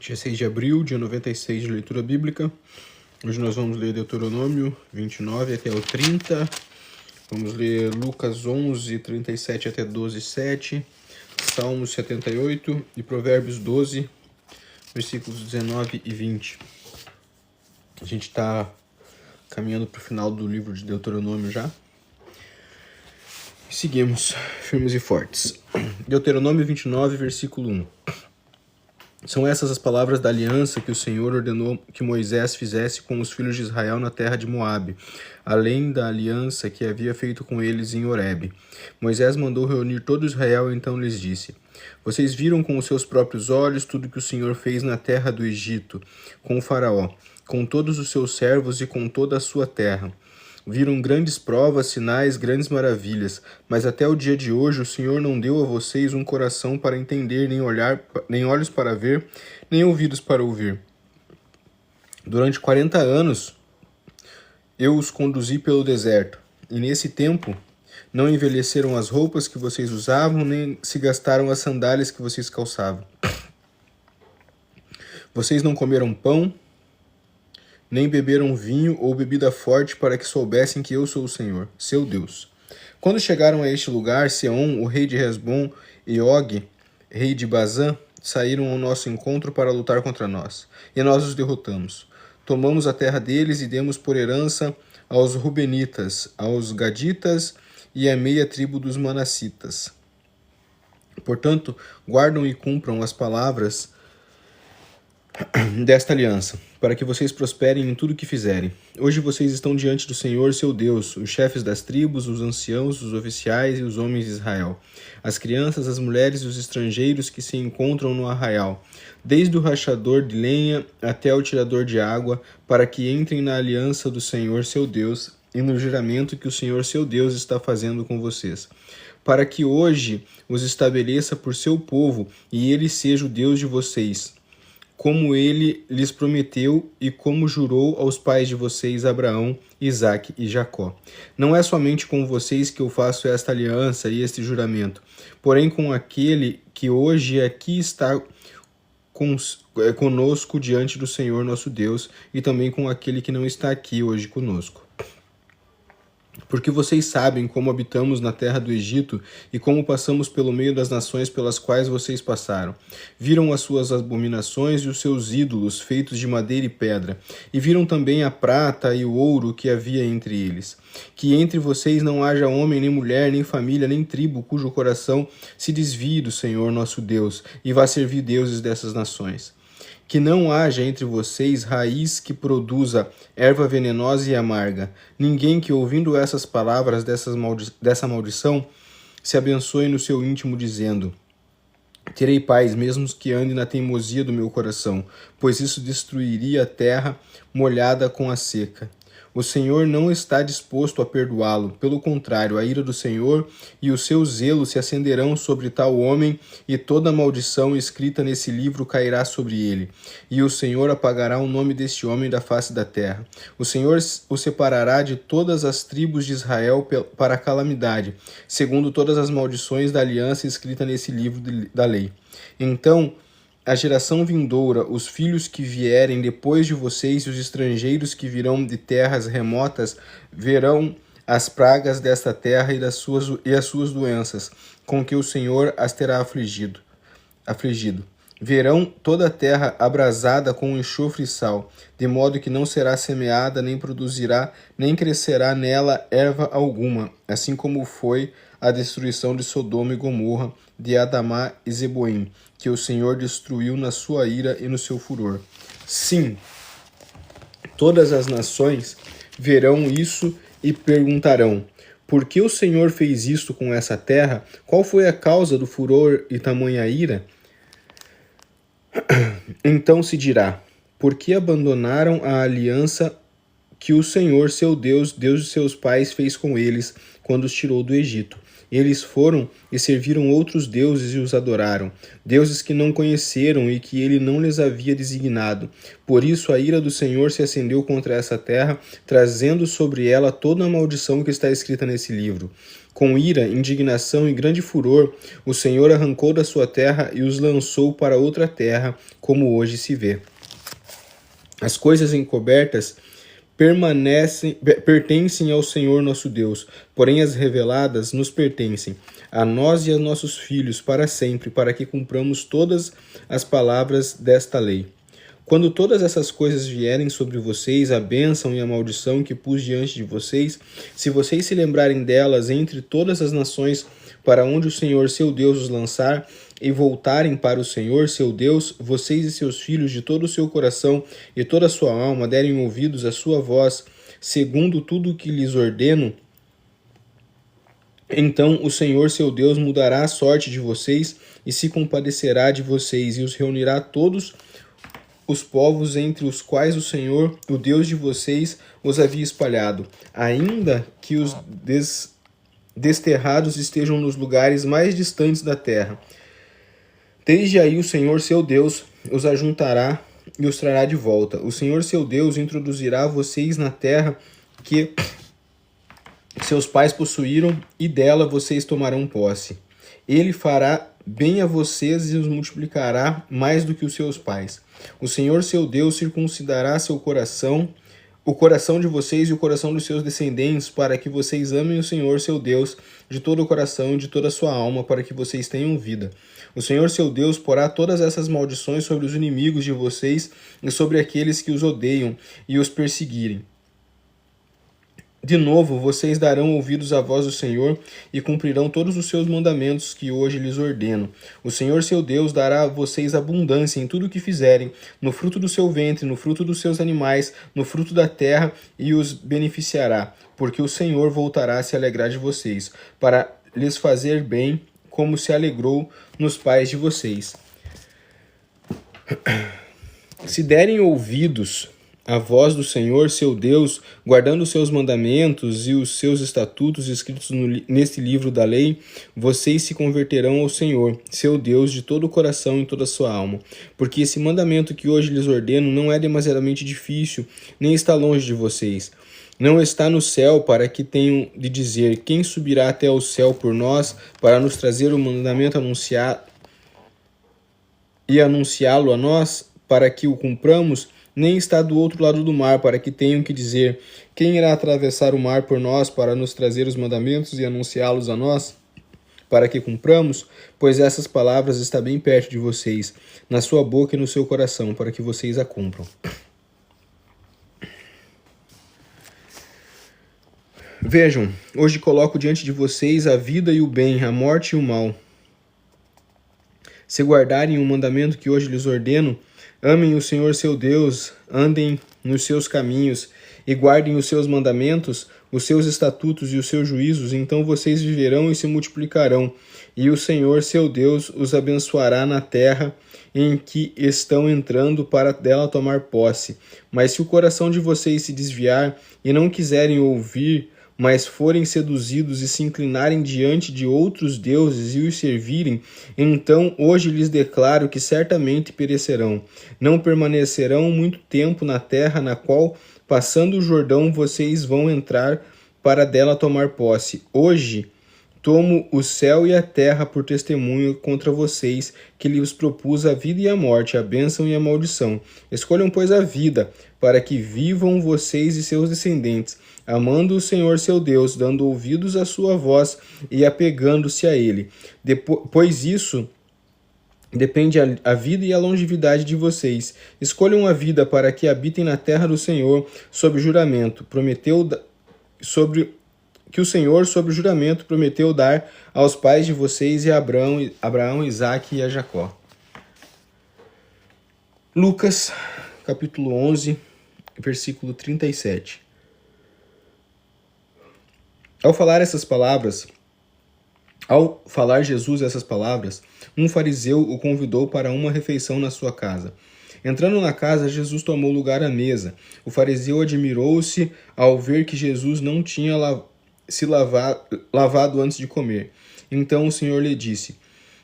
Dia 6 de abril, dia 96 de leitura bíblica. Hoje nós vamos ler Deuteronômio 29 até o 30. Vamos ler Lucas 11, 37 até 12, 7. Salmos 78 e Provérbios 12, versículos 19 e 20. A gente está caminhando para o final do livro de Deuteronômio já. Seguimos firmes e fortes. Deuteronômio 29, versículo 1. São essas as palavras da aliança que o Senhor ordenou que Moisés fizesse com os filhos de Israel na terra de Moabe, além da aliança que havia feito com eles em Horebe. Moisés mandou reunir todo Israel e então lhes disse: Vocês viram com os seus próprios olhos tudo que o Senhor fez na terra do Egito, com o faraó, com todos os seus servos e com toda a sua terra. Viram grandes provas, sinais, grandes maravilhas, mas até o dia de hoje o Senhor não deu a vocês um coração para entender, nem olhos para ver, nem ouvidos para ouvir. Durante 40 anos eu os conduzi pelo deserto, e nesse tempo não envelheceram as roupas que vocês usavam, nem se gastaram as sandálias que vocês calçavam. Vocês não comeram pão, nem beberam vinho ou bebida forte para que soubessem que eu sou o Senhor, seu Deus. Quando chegaram a este lugar, Seom, o rei de Hesbom, e Og, rei de Bazã, saíram ao nosso encontro para lutar contra nós, e nós os derrotamos. Tomamos a terra deles e demos por herança aos Rubenitas, aos Gaditas e à meia tribo dos Manassitas. Portanto, guardam e cumpram as palavras desta aliança, para que vocês prosperem em tudo que fizerem. Hoje vocês estão diante do Senhor, seu Deus, os chefes das tribos, os anciãos, os oficiais e os homens de Israel, as crianças, as mulheres e os estrangeiros que se encontram no arraial, desde o rachador de lenha até o tirador de água, para que entrem na aliança do Senhor, seu Deus, e no juramento que o Senhor, seu Deus, está fazendo com vocês, para que hoje os estabeleça por seu povo e ele seja o Deus de vocês, como ele lhes prometeu e como jurou aos pais de vocês, Abraão, Isaque e Jacó. Não é somente com vocês que eu faço esta aliança e este juramento, porém com aquele que hoje aqui está conosco diante do Senhor nosso Deus, e também com aquele que não está aqui hoje conosco. Porque vocês sabem como habitamos na terra do Egito e como passamos pelo meio das nações pelas quais vocês passaram. Viram as suas abominações e os seus ídolos feitos de madeira e pedra, e viram também a prata e o ouro que havia entre eles. Que entre vocês não haja homem, nem mulher, nem família, nem tribo, cujo coração se desvie do Senhor nosso Deus, e vá servir deuses dessas nações. Que não haja entre vocês raiz que produza erva venenosa e amarga. Ninguém que, ouvindo essas palavras dessa maldição, se abençoe no seu íntimo, dizendo: Terei paz, mesmo que ande na teimosia do meu coração, pois isso destruiria a terra molhada com a seca. O Senhor não está disposto a perdoá-lo. Pelo contrário, a ira do Senhor e o seu zelo se acenderão sobre tal homem, e toda a maldição escrita nesse livro cairá sobre ele. E o Senhor apagará o nome deste homem da face da terra. O Senhor o separará de todas as tribos de Israel para a calamidade, segundo todas as maldições da aliança escrita nesse livro da lei. Então, a geração vindoura, os filhos que vierem depois de vocês e os estrangeiros que virão de terras remotas, verão as pragas desta terra e as suas doenças, com que o Senhor as terá afligido. Verão toda a terra abrasada com enxofre e sal, de modo que não será semeada, nem produzirá, nem crescerá nela erva alguma, assim como foi a destruição de Sodoma e Gomorra, de Adamá e Zeboim, que o Senhor destruiu na sua ira e no seu furor. Sim, todas as nações verão isso e perguntarão: por que o Senhor fez isto com essa terra? Qual foi a causa do furor e tamanha ira? Então se dirá: por que abandonaram a aliança que o Senhor, seu Deus, Deus de seus pais, fez com eles quando os tirou do Egito? Eles foram e serviram outros deuses e os adoraram, deuses que não conheceram e que ele não lhes havia designado. Por isso a ira do Senhor se acendeu contra essa terra, trazendo sobre ela toda a maldição que está escrita nesse livro. Com ira, indignação e grande furor, o Senhor arrancou da sua terra e os lançou para outra terra, como hoje se vê. As coisas encobertas pertencem ao Senhor nosso Deus, porém as reveladas nos pertencem, a nós e a nossos filhos, para sempre, para que cumpramos todas as palavras desta lei. Quando todas essas coisas vierem sobre vocês, a bênção e a maldição que pus diante de vocês, se vocês se lembrarem delas entre todas as nações para onde o Senhor seu Deus os lançar, e voltarem para o Senhor seu Deus, vocês e seus filhos de todo o seu coração e toda a sua alma derem ouvidos à sua voz, segundo tudo o que lhes ordeno, então o Senhor seu Deus mudará a sorte de vocês e se compadecerá de vocês e os reunirá todos os povos entre os quais o Senhor, o Deus de vocês, os havia espalhado, ainda que os desterrados estejam nos lugares mais distantes da terra. Desde aí o Senhor seu Deus os ajuntará e os trará de volta. O Senhor seu Deus introduzirá vocês na terra que seus pais possuíram, e dela vocês tomarão posse. Ele fará bem a vocês e os multiplicará mais do que os seus pais. O Senhor seu Deus circuncidará seu coração, o coração de vocês e o coração dos seus descendentes, para que vocês amem o Senhor seu Deus de todo o coração e de toda a sua alma, para que vocês tenham vida. O Senhor seu Deus porá todas essas maldições sobre os inimigos de vocês e sobre aqueles que os odeiam e os perseguirem. De novo, vocês darão ouvidos à voz do Senhor e cumprirão todos os seus mandamentos que hoje lhes ordeno. O Senhor seu Deus dará a vocês abundância em tudo o que fizerem, no fruto do seu ventre, no fruto dos seus animais, no fruto da terra, e os beneficiará, porque o Senhor voltará a se alegrar de vocês, para lhes fazer bem, como se alegrou nos pais de vocês. Se derem ouvidos a voz do Senhor, seu Deus, guardando os seus mandamentos e os seus estatutos escritos neste livro da lei, vocês se converterão ao Senhor, seu Deus, de todo o coração e toda a sua alma. Porque esse mandamento que hoje lhes ordeno não é demasiadamente difícil, nem está longe de vocês. Não está no céu para que tenham de dizer: quem subirá até o céu por nós para nos trazer o mandamento e anunciá-lo a nós, para que o cumpramos? Nem está do outro lado do mar, para que tenham que dizer: quem irá atravessar o mar por nós para nos trazer os mandamentos e anunciá-los a nós, para que cumpramos? Pois essas palavras estão bem perto de vocês, na sua boca e no seu coração, para que vocês a cumpram. Vejam, hoje coloco diante de vocês a vida e o bem, a morte e o mal. Se guardarem o mandamento que hoje lhes ordeno, amem o Senhor seu Deus, andem nos seus caminhos e guardem os seus mandamentos, os seus estatutos e os seus juízos, então vocês viverão e se multiplicarão, e o Senhor seu Deus os abençoará na terra em que estão entrando para dela tomar posse. Mas se o coração de vocês se desviar e não quiserem ouvir, mas forem seduzidos e se inclinarem diante de outros deuses e os servirem, então hoje lhes declaro que certamente perecerão. Não permanecerão muito tempo na terra na qual, passando o Jordão, vocês vão entrar para dela tomar posse. Hoje tomo o céu e a terra por testemunho contra vocês, que lhes propus a vida e a morte, a bênção e a maldição. Escolham, pois, a vida, para que vivam vocês e seus descendentes, amando o Senhor seu Deus, dando ouvidos à sua voz e apegando-se a ele. Pois isso depende a vida e a longevidade de vocês. Escolham a vida para que habitem na terra do Senhor, sob juramento. Que o Senhor, sob juramento, prometeu dar aos pais de vocês e a Abraão, Isaque e a Jacó. Lucas, capítulo 11, versículo 37. Ao falar Jesus essas palavras, um fariseu o convidou para uma refeição na sua casa. Entrando na casa, Jesus tomou lugar à mesa. O fariseu admirou-se ao ver que Jesus não tinha lavado antes de comer. Então o Senhor lhe disse: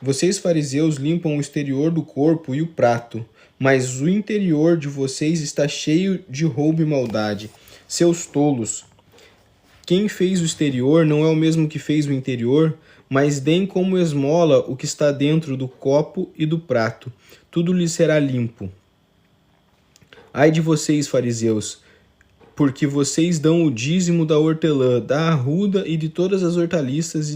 vocês fariseus limpam o exterior do corpo e o prato, mas o interior de vocês está cheio de roubo e maldade. Seus tolos! Quem fez o exterior não é o mesmo que fez o interior, mas deem como esmola o que está dentro do copo e do prato. Tudo lhe será limpo. Ai de vocês, fariseus, porque vocês dão o dízimo da hortelã, da arruda e de todas as hortaliças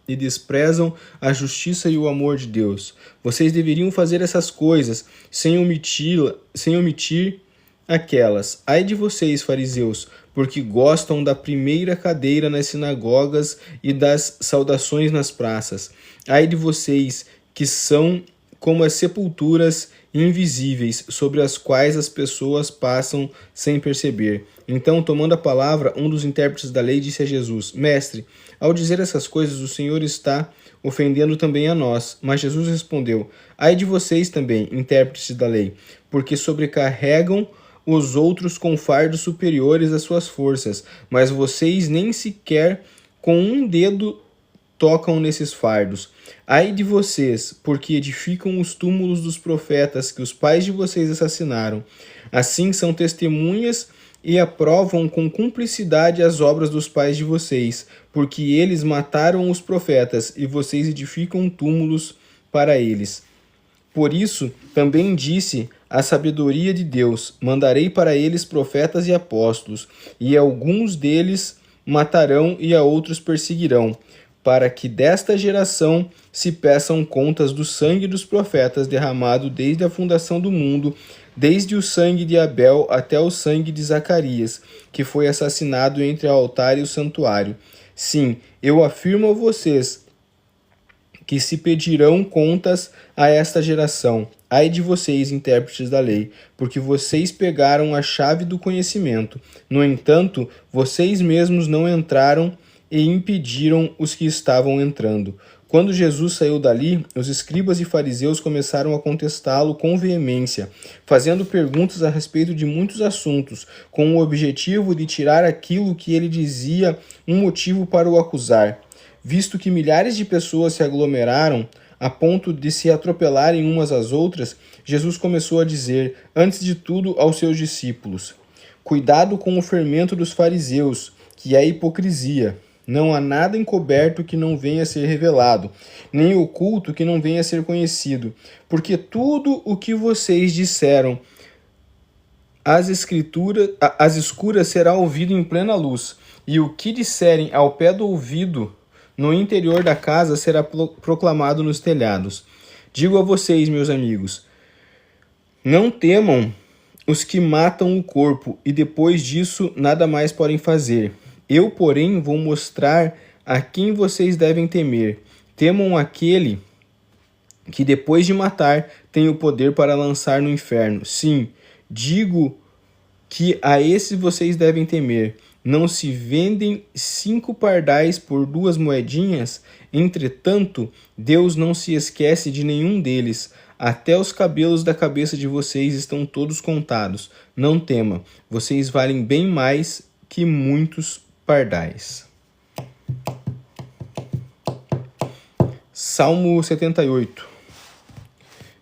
e desprezam a justiça e o amor de Deus. Vocês deveriam fazer essas coisas sem omitir aquelas. Ai de vocês, fariseus, porque gostam da primeira cadeira nas sinagogas e das saudações nas praças. Ai de vocês, que são como as sepulturas invisíveis sobre as quais as pessoas passam sem perceber. Então, tomando a palavra, um dos intérpretes da lei disse a Jesus: Mestre, ao dizer essas coisas, o Senhor está ofendendo também a nós. Mas Jesus respondeu: Ai de vocês também, intérpretes da lei, porque sobrecarregam os outros com fardos superiores às suas forças, mas vocês nem sequer com um dedo tocam nesses fardos. Ai de vocês, porque edificam os túmulos dos profetas que os pais de vocês assassinaram. Assim são testemunhas e aprovam com cumplicidade as obras dos pais de vocês, porque eles mataram os profetas e vocês edificam túmulos para eles. Por isso, também disse a sabedoria de Deus: mandarei para eles profetas e apóstolos, e alguns deles matarão e a outros perseguirão, para que desta geração se peçam contas do sangue dos profetas derramado desde a fundação do mundo, desde o sangue de Abel até o sangue de Zacarias, que foi assassinado entre o altar e o santuário. Sim, eu afirmo a vocês que se pedirão contas a esta geração. Ai de vocês, intérpretes da lei, porque vocês pegaram a chave do conhecimento. No entanto, vocês mesmos não entraram e impediram os que estavam entrando. Quando Jesus saiu dali, os escribas e fariseus começaram a contestá-lo com veemência, fazendo perguntas a respeito de muitos assuntos, com o objetivo de tirar aquilo que ele dizia um motivo para o acusar. Visto que milhares de pessoas se aglomeraram a ponto de se atropelarem umas às outras, Jesus começou a dizer, antes de tudo, aos seus discípulos: Cuidado com o fermento dos fariseus, que é hipocrisia. Não há nada encoberto que não venha a ser revelado, nem oculto que não venha a ser conhecido, porque tudo o que vocês disseram às escuras será ouvido em plena luz, e o que disserem ao pé do ouvido no interior da casa será proclamado nos telhados. Digo a vocês, meus amigos, não temam os que matam o corpo e depois disso nada mais podem fazer. Eu, porém, vou mostrar a quem vocês devem temer. Temam aquele que depois de matar tem o poder para lançar no inferno. Sim, digo que a esse vocês devem temer. Não se vendem 5 pardais por 2 moedinhas? Entretanto, Deus não se esquece de nenhum deles. Até os cabelos da cabeça de vocês estão todos contados. Não tema, vocês valem bem mais que muitos pardais. Salmo 78.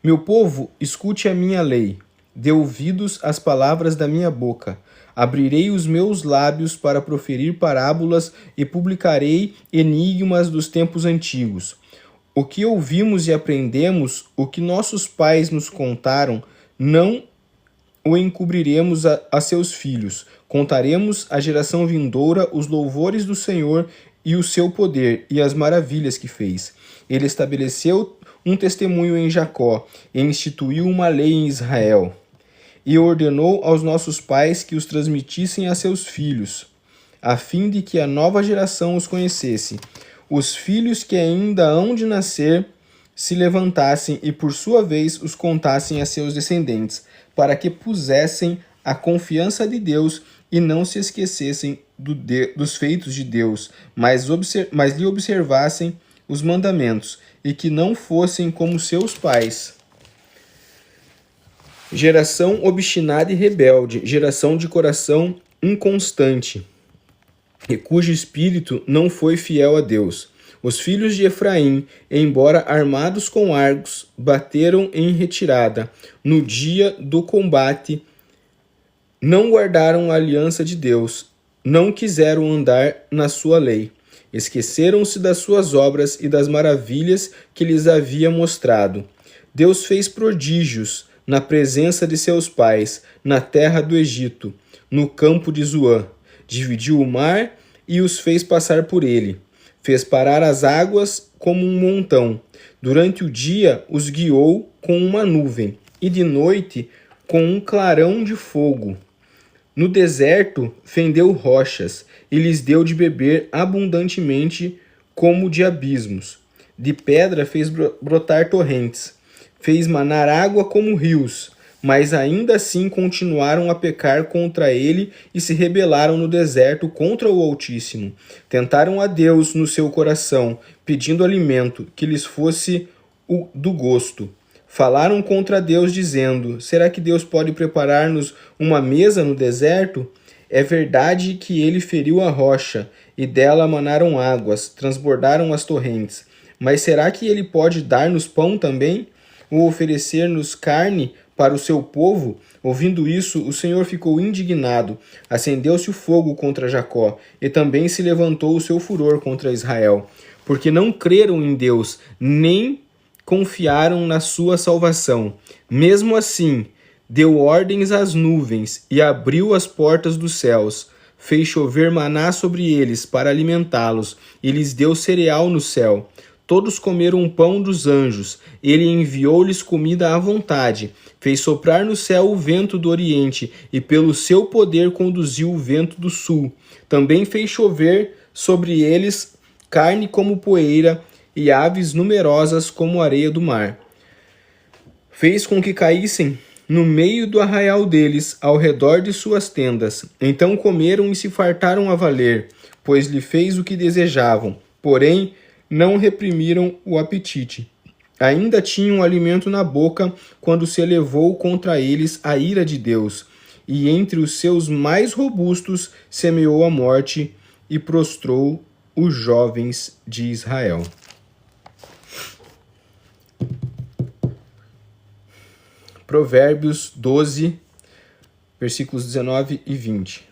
Meu povo, escute a minha lei. Dê ouvidos às palavras da minha boca. Abrirei os meus lábios para proferir parábolas e publicarei enigmas dos tempos antigos. O que ouvimos e aprendemos, o que nossos pais nos contaram, não o encobriremos a seus filhos. Contaremos à geração vindoura os louvores do Senhor e o seu poder e as maravilhas que fez. Ele estabeleceu um testemunho em Jacó e instituiu uma lei em Israel. E ordenou aos nossos pais que os transmitissem a seus filhos, a fim de que a nova geração os conhecesse. Os filhos que ainda hão de nascer se levantassem e, por sua vez, os contassem a seus descendentes, para que pusessem a confiança de Deus e não se esquecessem dos feitos de Deus, mas lhe observassem os mandamentos, e que não fossem como seus pais. Geração obstinada e rebelde, geração de coração inconstante, e cujo espírito não foi fiel a Deus. Os filhos de Efraim, embora armados com arcos, bateram em retirada. No dia do combate, não guardaram a aliança de Deus. não quiseram andar na sua lei. Esqueceram-se das suas obras e das maravilhas que lhes havia mostrado. Deus fez prodígios na presença de seus pais, na terra do Egito, no campo de Zoã. Dividiu o mar e os fez passar por ele. Fez parar as águas como um montão. Durante o dia os guiou com uma nuvem, e de noite com um clarão de fogo. No deserto fendeu rochas, e lhes deu de beber abundantemente como de abismos. De pedra fez brotar torrentes, fez manar água como rios, mas ainda assim continuaram a pecar contra ele e se rebelaram no deserto contra o Altíssimo. Tentaram a Deus no seu coração, pedindo alimento que lhes fosse do gosto. Falaram contra Deus, dizendo: será que Deus pode preparar-nos uma mesa no deserto? É verdade que ele feriu a rocha, e dela manaram águas, transbordaram as torrentes. Mas será que ele pode dar-nos pão também? Ou oferecer-nos carne para o seu povo? Ouvindo isso, o Senhor ficou indignado. Acendeu-se o fogo contra Jacó, e também se levantou o seu furor contra Israel. Porque não creram em Deus, nem confiaram na sua salvação. Mesmo assim, deu ordens às nuvens e abriu as portas dos céus. Fez chover maná sobre eles para alimentá-los, e lhes deu cereal no céu. Todos comeram o pão dos anjos. Ele enviou-lhes comida à vontade. Fez soprar no céu o vento do oriente, e pelo seu poder conduziu o vento do sul. Também fez chover sobre eles carne como poeira, e aves numerosas como a areia do mar. Fez com que caíssem no meio do arraial deles, ao redor de suas tendas. Então comeram e se fartaram a valer, pois lhe fez o que desejavam. Porém, não reprimiram o apetite. Ainda tinham alimento na boca quando se elevou contra eles a ira de Deus. E entre os seus mais robustos semeou a morte e prostrou os jovens de Israel. Provérbios 12, versículos 19 e 20.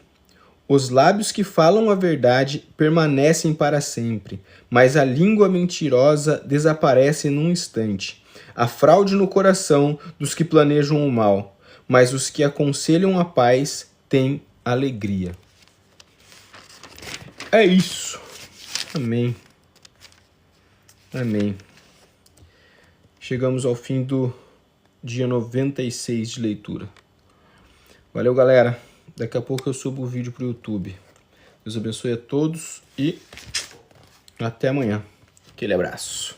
Os lábios que falam a verdade permanecem para sempre, mas a língua mentirosa desaparece num instante. Há fraude no coração dos que planejam o mal, mas os que aconselham a paz têm alegria. É isso. Amém. Amém. Chegamos ao fim do dia 96 de leitura. Valeu, galera. Daqui a pouco eu subo o vídeo para o YouTube. Deus abençoe a todos e até amanhã. Aquele abraço.